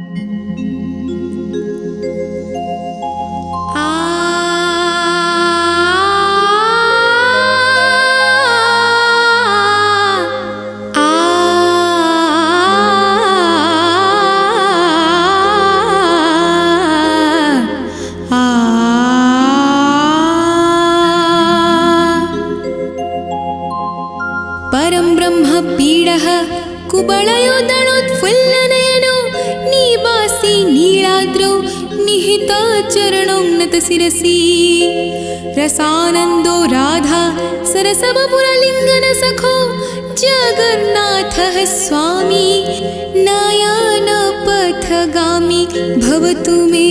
परं ब्रह्म पीडः कुबलयोदनोत्फुल्लनयनो निवासी नीलाद्रौ निहितचरणं नतशिरसि रसानन्दो राधा सरसवपुरलिङ्गनसखो जगन्नाथः स्वामी नयनपथगामी भवतु मे।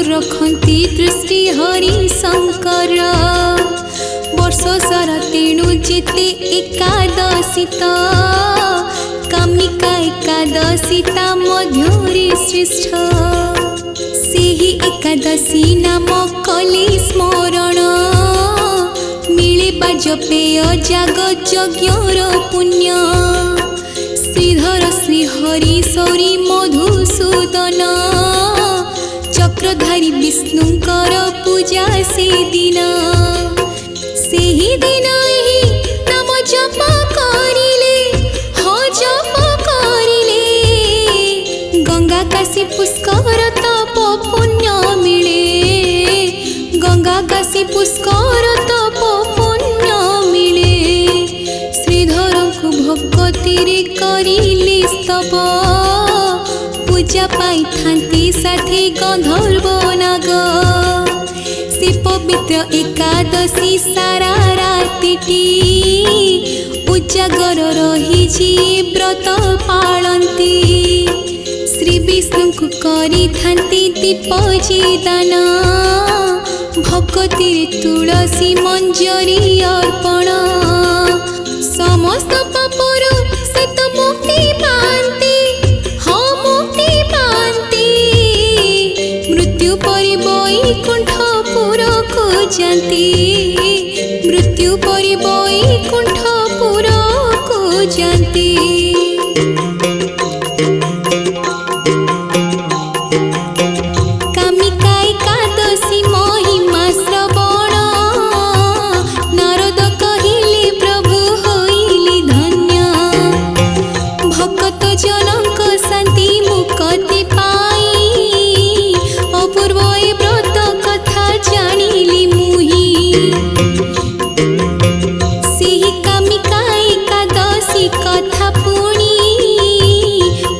रखती दृष्टि हरि शंकर वर्ष सारा तेणु जेते एकादशीता कामिका एकादशीता मध्य श्रेष्ठ सेही एकादशी नाम कले स्मरण मिले बाजपेय जाग यज्ञर पुण्य श्रीधर श्रीहरि सौरी मधुसूदन चक्रधारी विष्णुकर पूजा से दिन ही नाम जप करिले हो जप करिले गंगा काशी पुष्कर तप पुण्य मिले गंगा काशी पुष्कर तप पुण्य मिले श्रीधर को भक्ति रे करिले स्तव पूजा पाई थांती साथे गंधर्व नाग से पवित्र एकादशी सारा रातिटी उजागर रही जी व्रत पालंती श्री विष्णु को करी थांती दीप दान भक्ति तुलसी मंजरी अर्पण समस्त पापरु से तो मुक्ति पाती मृत्यु परि वैकुंठपुर को जाती मृत्यु जाती। कामिका एकादशी महिमा श्रवण नारद कहिले प्रभु होइली धन्य। भक्त जनक शांति मुक्ति पाई अपूर्व ए व्रत कथा जानिली मुहि। सेहि कामिका एकादशी कथा पुणी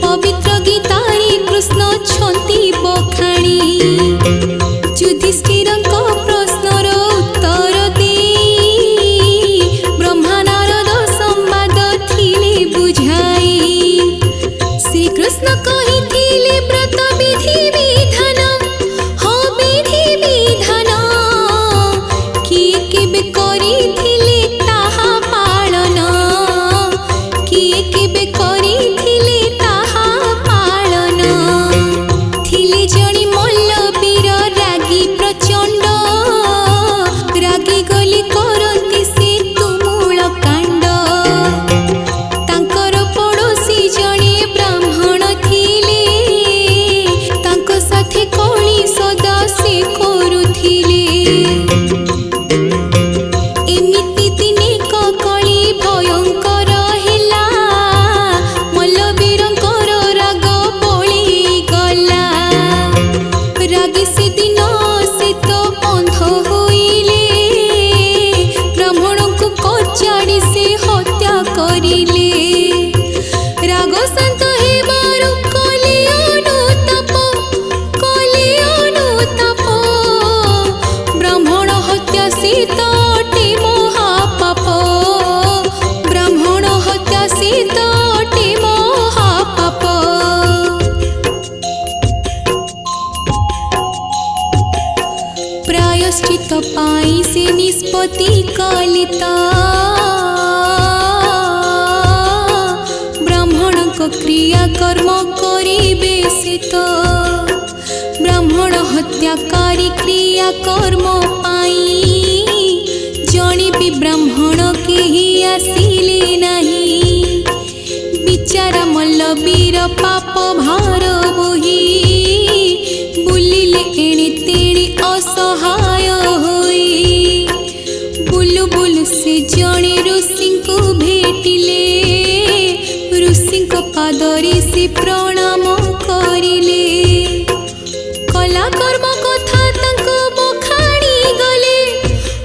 पवित्र गीतारे कृष्ण छन्ति बखाणी। युधिष्ठिरଙ୍କ प्रश्नर उत्तर देई ब्रह्मा नारद संवाद थिले बुझाई। श्रीकृष्ण कहिथिले व्रत विधि विधान हो विधि विधान किए केबे करिथिले ताहा पालन। किए केबे करिथिले ताहा पालन। थिले जणी मल्लवीर रागी प्रचंड रागी गली करती से तुमूल कांड। तांकर पड़ोसी जणे ब्राह्मण थिले तांको साथे कली सदा से करुथिले। एमिति दिने ककली भयंकर हेला मल्लवीरंकर राग बळी गला। रागे से दिन से तो अंध होइले ब्राह्मण को कचाड़ी से हत्या करिले। राग शांत हेबारु कले अनुताप ब्राह्मण हत्या से तो अटे महापाप। ब्राह्मण हत्या से तो अटे महापाप। प्रायश्चित पाई से निष्पत्ति कलित ब्राह्मण को क्रिया कर्म करिबे से तो। ब्राह्मण हत्याकारी क्रिया कर्म पाई जणी भी ब्राह्मण केही आसिले नाही। बिचारा मल्लवीर पाप भार बोही बुलिले एणे तेणे असहाय होई। बुलु बुलु से जणे ऋषि को भेटिले ऋषि पादरे से प्रणाम करिले। कला कर्म कथा तांको बखाणी गले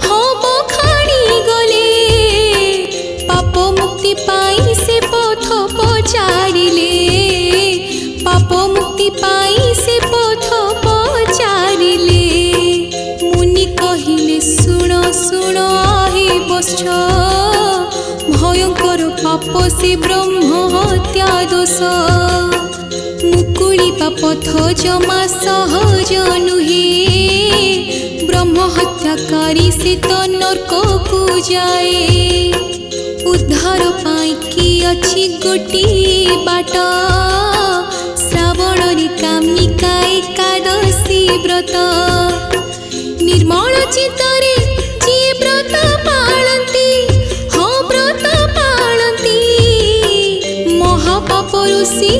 हो बखाणी गले। पाप मुक्ति पाई से पथ पचारिले। पाप मुक्ति पाई से पथ पचारिले। मुनि कहिले सुण सुण हे वत्स भयंकर पाप से ब्रह्म हत्या दोष। मुकुलिबा पथ जमा सहज नुहे ब्रह्म हत्याकारी से तो नरक को जाए। उद्धार पाई कि अछि गोटिए बाट श्रावण रे कामिका एकादशी व्रत। निर्मल चित्तरे जे व्रत पाळन्ति हो व्रत पाळन्ति महापाप ऋषि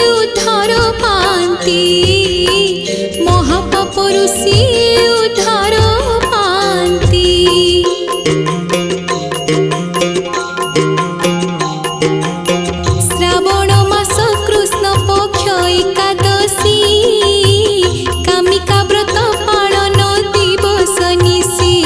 उद्धार पान्ति। महापाप ऋषि उद्धार पान्ति। श्रावण मास कृष्ण पक्ष एकादशी कामिका व्रत पालन दिवस निशी।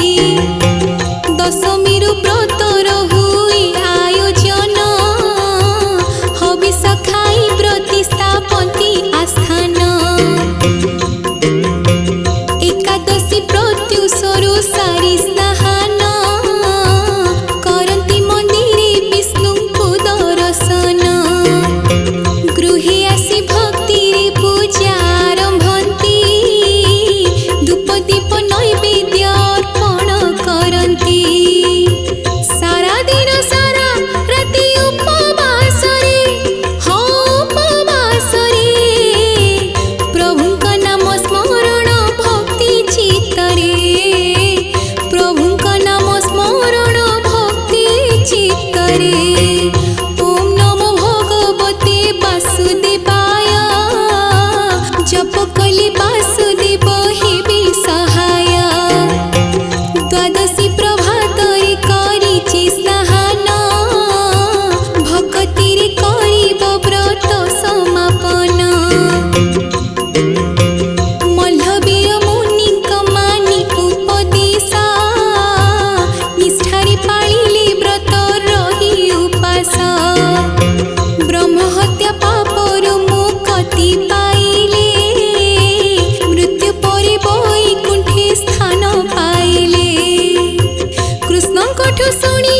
ତମଠୁ ଶୁଣି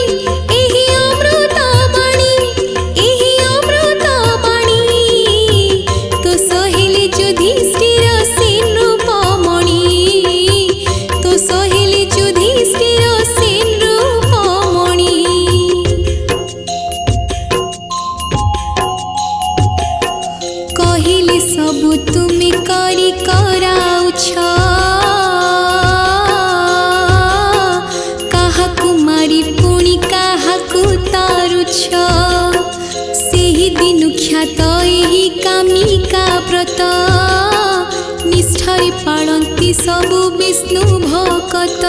ଏହି ଅମୃତ ବାଣୀ, ଏହି ଅମୃତ ବାଣୀ। ତୋ ସହେଲି ଯୁଧିଷ୍ଠିର ସେନ ରୂପମଣି, ତୋ ସହେଲି ଯୁଧିଷ୍ଠିର ସେନ ରୂପମଣି। କହିଲେ ସବୁ ତୁମେ କରି କରାଉଛ, କାହାକୁ ମାରି ପୁଣି କାହାକୁ ତାରୁଛ। ସେହି ଦିନୁ ଖ୍ୟାତ ଏହି କାମିକା ବ୍ରତ, ନିଷ୍ଠାରେ ପାଳନ୍ତି ସବୁ ବିଷ୍ଣୁ ଭକତ।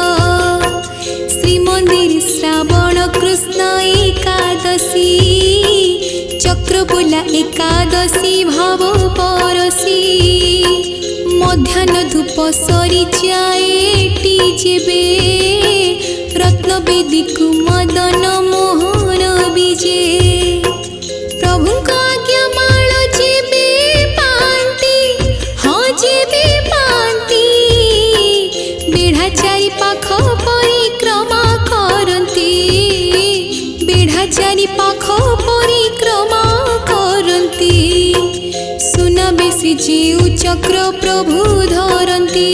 ଶ୍ରୀମନ୍ଦିର ଶ୍ରାବଣ କୃଷ୍ଣ ଏକାଦଶୀ, ଚକ୍ରବୁଲା ଏକାଦଶୀ ଭାବ ପରଶୀ। ମଧ୍ୟାହ୍ନ ଧୂପ ସରିଯାଏ ଏଟି ଯେବେ, ରତ୍ନବେଦୀକୁ ମଦନ ମୋହନ ବିଜେ। ପ୍ରଭୁଙ୍କ ଆଜ୍ଞା ମାଳ ଯେବେ ପାଆନ୍ତି, ହଁ ଯେବେ ପାଆନ୍ତି, ବେଢ଼ା ଚାରି ପାଖ ପରିକ୍ରମା କରନ୍ତି, ବେଢ଼ା ଚାରି ପାଖ ପରିକ୍ରମା କରନ୍ତି। ସୁନାବେଶୀ ଯେଉଁ ଚକ୍ର ପ୍ରଭୁ ଧରନ୍ତି,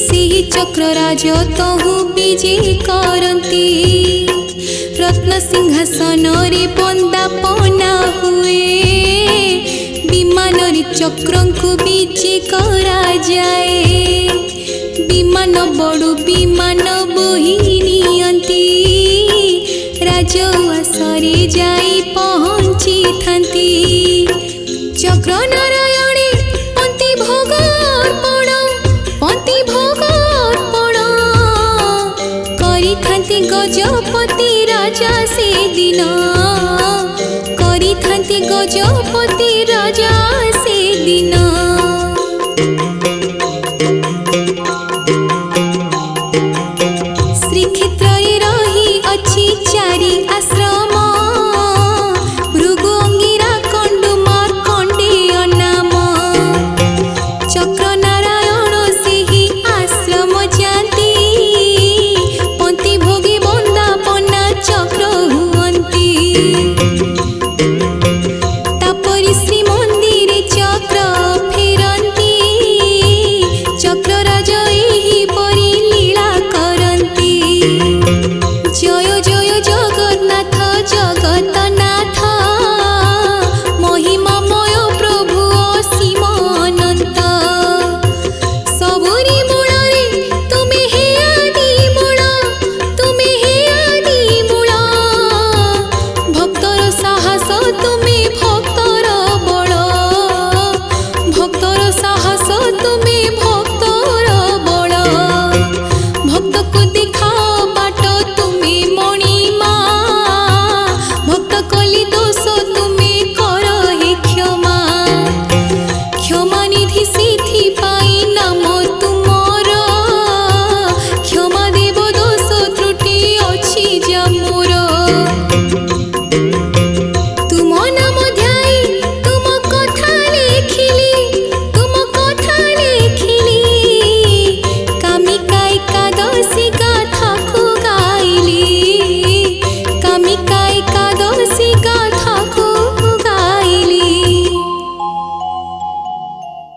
ସେହି ଚକ୍ର ରାଜ ତହୁ ବିଜେ କରନ୍ତି। ରତ୍ନ ସିଂହାସନରେ ବନ୍ଦାପନା ହୁଏ, ବିମାନରେ ଚକ୍ରଙ୍କୁ ବିଜେ କରାଯାଏ। ବିମାନ ବଡ଼ୁ ବିମାନ ବୋହି ନିଅନ୍ତି, ରାଜଉଆସରେ ଯାଇ ପହଞ୍ଚିଥାନ୍ତି। ଚକ୍ର ନାରାୟଣେ ପନ୍ତି ଭୋଗ ଅର୍ପଣ, ପନ୍ତି ଭୋଗ ଅର୍ପଣ କରିଥାନ୍ତି ଗଜପତି ରାଜା ସେଦିନ, କରିଥାନ୍ତି ଗଜପତି ରାଜା ସେଦିନ। ଶ୍ରୀକ୍ଷେତ୍ରରେ ରହି ଅଛି ଚାରି ଆଶ୍ରମ, ଭୃଗୁ ଅଙ୍ଗିରା କଣ୍ଡୁ ମାର୍କଣ୍ଡେୟ ନାମ। ଚକ୍ର ନାରାୟଣ ସେହି ଆଶ୍ରମ ଯାଆନ୍ତି, ପନ୍ତି ଭୋଗୀ ବନ୍ଦାପନା ଚକ୍ର ହୁଅନ୍ତି। ତାପରି ଶ୍ରୀମନ୍ଦିରେ ଚକ୍ର ଫେରନ୍ତି, ଚକ୍ରରାଜ ଏହିପରି ଲୀଳା କରନ୍ତି। ଜୟ ଜୟ ଜଗନ୍ନାଥ ଜଗତନାଥ, ମହିମାମୟ ପ୍ରଭୁ ଅସୀମ ଅନନ୍ତ। ସବୁରି ମୂଳରେ ତୁମେ ହେ ଆଦି ମୂଳ, ତୁମେ ହେ ଆଦି ମୂଳ। ଭକ୍ତର ସାହସ ତୁମେ ଭକ୍ତର ବଳ, ଭକ୍ତର ସାହସ ତୁମେ ଭକ୍ତର ବଳ। ଭକ୍ତକୁ ଦେଖାଅ ବାଟ ତୁମେ ମଣିମା, ଭକ୍ତ କଲି ଦୋଷ ତୁମେ କର ହେ କ୍ଷମା। କ୍ଷମା ନିଧି ସେଥିପାଇଁ